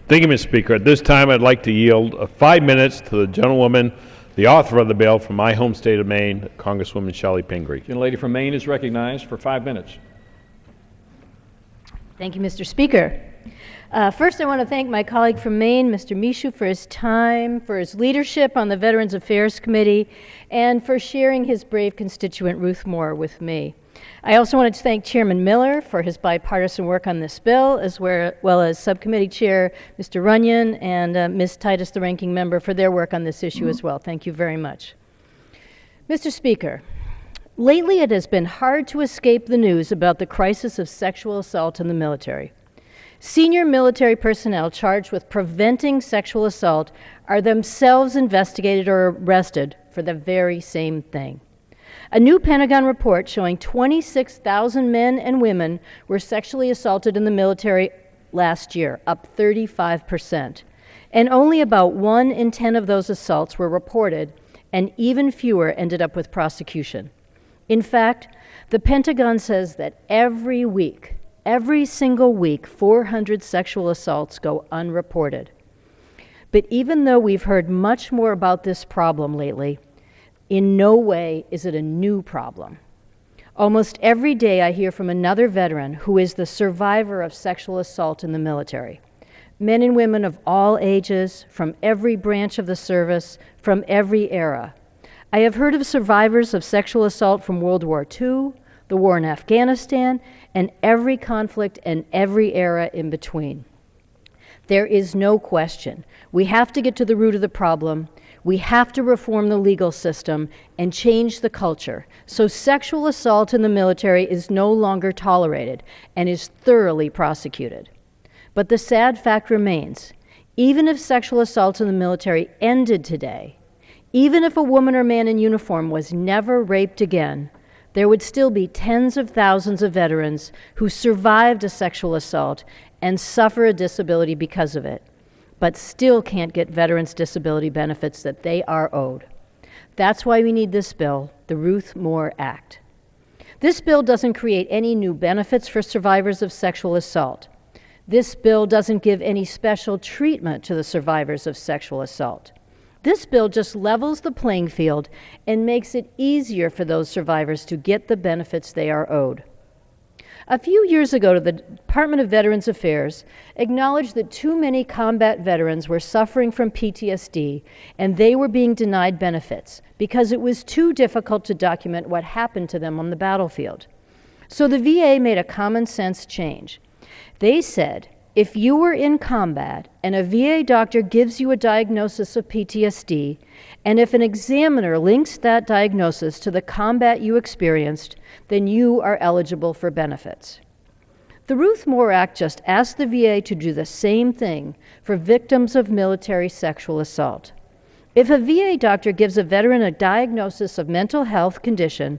Thank you, Mr. Speaker. At this time, I'd like to yield 5 minutes to the gentlewoman, the author of the bill from my home state of Maine, Congresswoman Chellie Pingree. The gentlelady from Maine is recognized for 5 minutes. Thank you, Mr. Speaker. First, I want to thank my colleague from Maine, Mr. Michoud, for his time, for his leadership on the Veterans Affairs Committee, and for sharing his brave constituent, Ruth Moore, with me. I also wanted to thank Chairman Miller for his bipartisan work on this bill, as well as Subcommittee Chair Mr. Runyon and Ms. Titus, the ranking member, for their work on this issue as well. Thank you very much. Mr. Speaker, lately it has been hard to escape the news about the crisis of sexual assault in the military. Senior military personnel charged with preventing sexual assault are themselves investigated or arrested for the very same thing. A new Pentagon report showing 26,000 men and women were sexually assaulted in the military last year, up 35%. And only about 1 in 10 of those assaults were reported, and even fewer ended up with prosecution. In fact, the Pentagon says that every single week, 400 sexual assaults go unreported. But even though we've heard much more about this problem lately, in no way is it a new problem. Almost every day I hear from another veteran who is the survivor of sexual assault in the military. Men and women of all ages, from every branch of the service, from every era. I have heard of survivors of sexual assault from World War II, the war in Afghanistan, and every conflict and every era in between. There is no question. We have to get to the root of the problem. We have to reform the legal system and change the culture so sexual assault in the military is no longer tolerated and is thoroughly prosecuted. But the sad fact remains, even if sexual assault in the military ended today, even if a woman or man in uniform was never raped again, there would still be tens of thousands of veterans who survived a sexual assault and suffer a disability because of it, but still can't get veterans' disability benefits that they are owed. That's why we need this bill, the Ruth Moore Act. This bill doesn't create any new benefits for survivors of sexual assault. This bill doesn't give any special treatment to the survivors of sexual assault. This bill just levels the playing field and makes it easier for those survivors to get the benefits they are owed. A few years ago, the Department of Veterans Affairs acknowledged that too many combat veterans were suffering from PTSD and they were being denied benefits because it was too difficult to document what happened to them on the battlefield. So the VA made a common sense change. They said, if you were in combat and a VA doctor gives you a diagnosis of PTSD, and if an examiner links that diagnosis to the combat you experienced, then you are eligible for benefits. The Ruth Moore Act just asked the VA to do the same thing for victims of military sexual assault. If a VA doctor gives a veteran a diagnosis of mental health condition,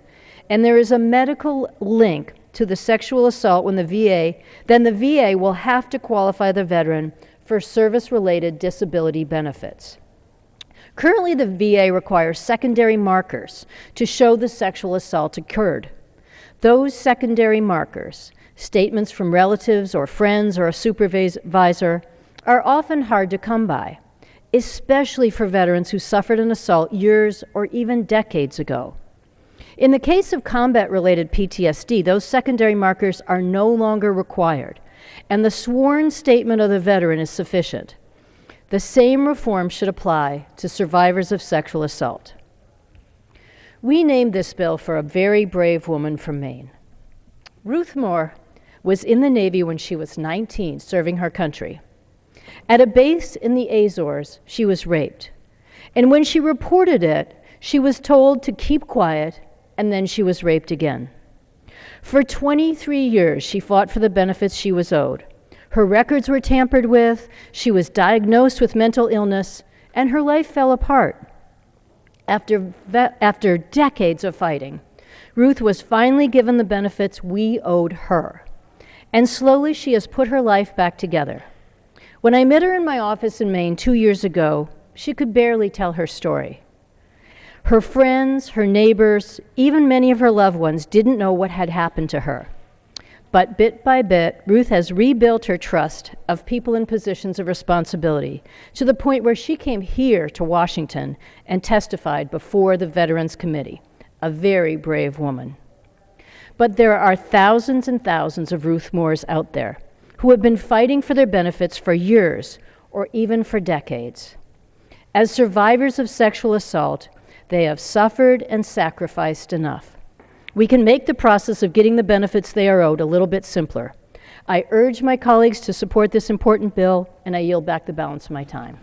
and there is a medical link to the sexual assault then the VA will have to qualify the veteran for service-related disability benefits. Currently, the VA requires secondary markers to show the sexual assault occurred. Those secondary markers, statements from relatives or friends or a supervisor, are often hard to come by, especially for veterans who suffered an assault years or even decades ago. In the case of combat-related PTSD, those secondary markers are no longer required, and the sworn statement of the veteran is sufficient. The same reform should apply to survivors of sexual assault. We named this bill for a very brave woman from Maine. Ruth Moore was in the Navy when she was 19, serving her country. At a base in the Azores, she was raped. And when she reported it, she was told to keep quiet, and then she was raped again. For 23 years, she fought for the benefits she was owed. Her records were tampered with, she was diagnosed with mental illness, and her life fell apart. After decades of fighting, Ruth was finally given the benefits we owed her. And slowly she has put her life back together. When I met her in my office in Maine 2 years ago, she could barely tell her story. Her friends, her neighbors, even many of her loved ones didn't know what had happened to her. But bit by bit, Ruth has rebuilt her trust of people in positions of responsibility to the point where she came here to Washington and testified before the Veterans Committee. A very brave woman. But there are thousands and thousands of Ruth Moores out there who have been fighting for their benefits for years or even for decades. As survivors of sexual assault, they have suffered and sacrificed enough. We can make the process of getting the benefits they are owed a little bit simpler. I urge my colleagues to support this important bill, and I yield back the balance of my time.